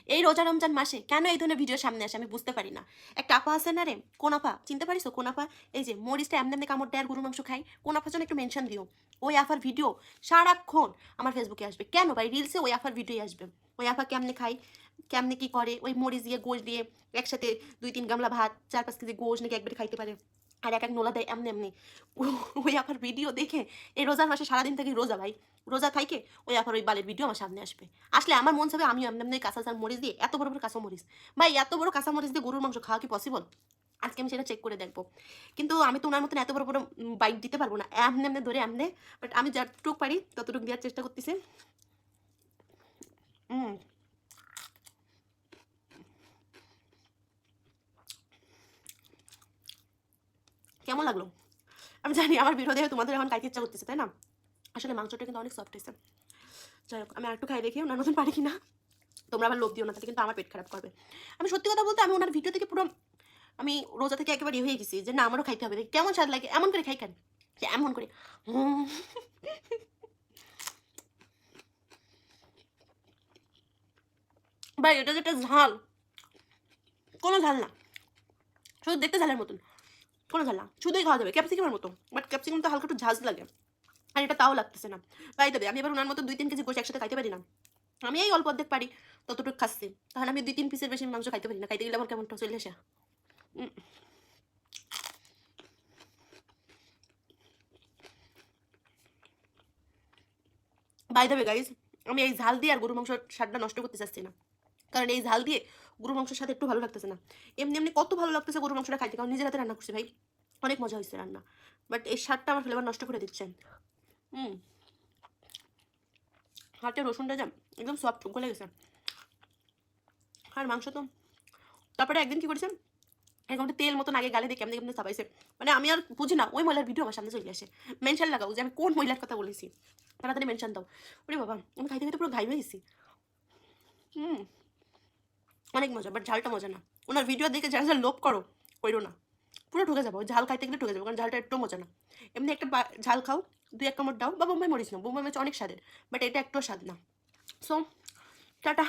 এই রোজা রমজান মাসে কেন এই ধরনের ভিডিও সামনে আসে আমি বুঝতে পারি না। একটা আপা আছে না রে, কোন আপা চিনতে পারিস? কোন আপা? এই যে মরিচটা এমনি এমনি কামড় দেয় আর গরুর মাংস খাই, কোন আপার জন্য একটু মেনশন দিও। ওই আপার ভিডিও সারাক্ষণ আমার ফেসবুকে আসবে, কেন ভাই? রিলসে ওই আপার ভিডিওই আসবে। ওই আপা কেমনে খাই, কেমনে কি করে, ওই মরিচ দিয়ে গোশ দিয়ে একসাথে 2-3 গামলা ভাত 4-5 কেজি গোশ নাকি একবারে খাইতে পারে, আর এক এক নোলা দেয় এমনি এমনি। ওই আপার ভিডিও দেখে এই রোজার মাসে সারাদিন থেকে রোজা ভাই, রোজা থাইকে ওই আপার ওই বালের ভিডিও আমার সামনে আসবে। আসলে আমার মন চাবে আমিও এমনি এমনি কাঁচা ঝাল মরিচ দিয়ে, এত বড় বড় কাঁচা মরিচ, ভাই এত বড় কাঁচা মরিচ দিয়ে গরুর মাংস খাওয়া কি পসিবল? আজকে আমি সেটা চেক করে দেখবো। কিন্তু আমি তো ওনার মতন এত বড় বড় বাইট দিতে পারবো না, এমনি এমনি ধরে এমনি। বাট আমি যতটুকু পারি ততটুকু দেওয়ার চেষ্টা করতেছি। হুম, কেমন লাগলো? আমি জানি আমার ভিডিও দেখে তোমাদের এখন খাইতে ইচ্ছা করতেছে, তাই না? আসলে মাংসটা কিন্তু অনেক সফট হয়েছে। যাই হোক, আমি আরেকটু খাই দেখি ওনার মতন পারি কিনা। তোমরা আবার লোভ দিও না, তাহলে কিন্তু আমার পেট খারাপ করবে। আমি সত্যি কথা বলতে আমি ওনার ভিডিও থেকে পুরো, আমি রোজা থেকে একেবারে হয়ে গেছি যে না আমারও খাইতে হবে, কেমন স্বাদ লাগে এমন করে খাই কেন, যে এমন করে। হুম। ভাই এটা যেটা ঝাল, কোনো ঝাল না, শুধু দেখতে ঝালের মতন, কোনো ঝাল না, শুধুই খাওয়া যাবে ক্যাপসিকামের মতো। বাট ক্যাপসিকাম তো হালকা একটু ঝাঁজ লাগে, আর এটা তাও লাগতেছে না। ভাই তবে আমি এবার ওনার মতো 2-3 কেজি গোশ একসাথে খাইতে পারি না। আমি এই অল্প অর্ধেক পারি, ততটুকু খাচ্ছি। তাহলে আমি 2-3 পিসের বেশি মাংস খাইতে পারি না, খাইতে গেলে আমার কেমন চলে আসে। বাই দ্য ওয়ে গাইস, আমি এই ঝাল দিয়ে আর গরু মাংসের স্বাদটা নষ্ট করতে চাচ্ছি না, কারণ এই ঝাল দিয়ে গরু মাংসের সাথে একটু ভালো লাগতেছে না। এমনি এমনি কত ভালো লাগতেছে গরু মাংসটা খাইতে, কারণ নিজের হাতে রান্না করছি ভাই, অনেক মজা হয়েছে রান্না। বাট এই স্বাদটা আমার ফ্লেভার নষ্ট করে দিচ্ছে। হুম, হাতে রসুনটা যা একদম সফট গলে গেছে। আর মাংস তো, তারপরে একদিন কি করেছে, এরকম একটা তেল মতন আগে গালে দিয়ে কেমনি কেমনি চাপাইছে, মানে আমি আর বুঝি না, ওই মহিলার ভিডিও আমার সামনে চলে আসে। মেনশন লাগাও যে আমি কোন মহিলার কথা বলেছি, তাড়াতাড়ি মেনশন দাও। ওরে বাবা, আমি খাইতে খাইতে পুরো ঘাই হয়ে গেছি। হুম, অনেক মজা, বাট ঝালটা মজা না। ওনার ভিডিও দেখে যারা যারা লোভ করো, কইরো না, পুরো ঠকে যাবো। ওই ঝাল খাইতে গেলে ঠকে যাবো, কারণ ঝালটা একটু মজা না। এমনি একটা ঝাল খাও, 2-1 কামড় দাও, বা বোম্বাই মরিচ না, বোম্বাই মরিচ অনেক স্বাদের, বাট এটা একটু স্বাদ না। So tata.